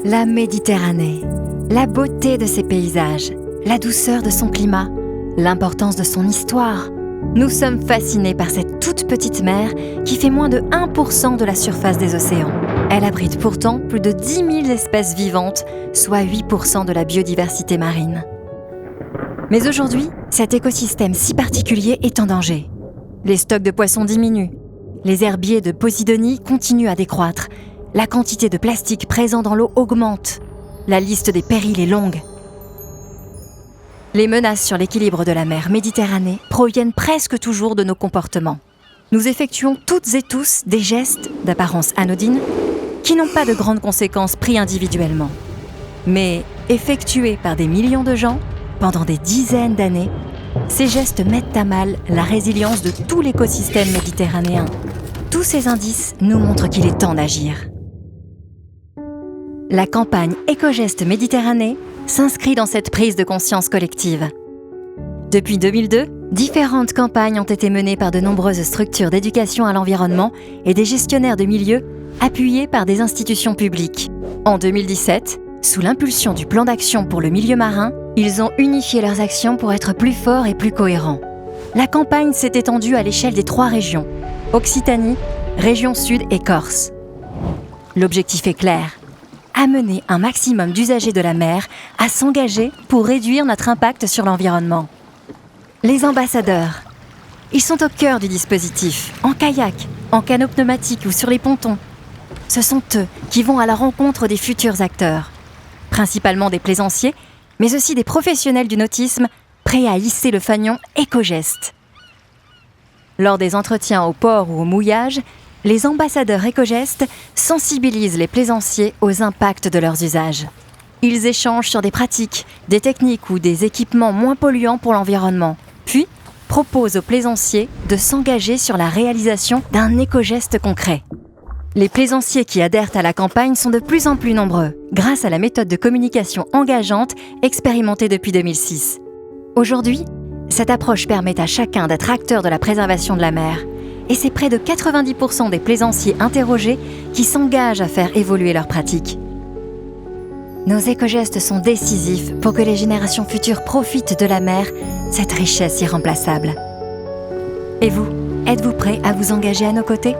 La Méditerranée, la beauté de ses paysages, la douceur de son climat, l'importance de son histoire. Nous sommes fascinés par cette toute petite mer qui fait moins de 1% de la surface des océans. Elle abrite pourtant plus de 10 000 espèces vivantes, soit 8% de la biodiversité marine. Mais aujourd'hui, cet écosystème si particulier est en danger. Les stocks de poissons diminuent, les herbiers de Posidonie continuent à décroître, la quantité de plastique présent dans l'eau augmente, la liste des périls est longue. Les menaces sur l'équilibre de la mer Méditerranée proviennent presque toujours de nos comportements. Nous effectuons toutes et tous des gestes d'apparence anodine qui n'ont pas de grandes conséquences pris individuellement. Mais effectués par des millions de gens, pendant des dizaines d'années, ces gestes mettent à mal la résilience de tout l'écosystème méditerranéen. Tous ces indices nous montrent qu'il est temps d'agir. La campagne Éco-Gestes Méditerranée s'inscrit dans cette prise de conscience collective. Depuis 2002, différentes campagnes ont été menées par de nombreuses structures d'éducation à l'environnement et des gestionnaires de milieux appuyés par des institutions publiques. En 2017, sous l'impulsion du plan d'action pour le milieu marin, ils ont unifié leurs actions pour être plus forts et plus cohérents. La campagne s'est étendue à l'échelle des 3 régions, Occitanie, Région Sud et Corse. L'objectif est clair, amener un maximum d'usagers de la mer à s'engager pour réduire notre impact sur l'environnement. Les ambassadeurs, ils sont au cœur du dispositif, en kayak, en canot pneumatique ou sur les pontons. Ce sont eux qui vont à la rencontre des futurs acteurs, principalement des plaisanciers, mais aussi des professionnels du nautisme prêts à hisser le fanion Éco-Gestes. Lors des entretiens au port ou au mouillage, les ambassadeurs Éco-Gestes sensibilisent les plaisanciers aux impacts de leurs usages. Ils échangent sur des pratiques, des techniques ou des équipements moins polluants pour l'environnement, puis proposent aux plaisanciers de s'engager sur la réalisation d'un éco-geste concret. Les plaisanciers qui adhèrent à la campagne sont de plus en plus nombreux, grâce à la méthode de communication engageante expérimentée depuis 2006. Aujourd'hui, cette approche permet à chacun d'être acteur de la préservation de la mer, et c'est près de 90% des plaisanciers interrogés qui s'engagent à faire évoluer leurs pratiques. Nos éco-gestes sont décisifs pour que les générations futures profitent de la mer, cette richesse irremplaçable. Et vous, êtes-vous prêt à vous engager à nos côtés ?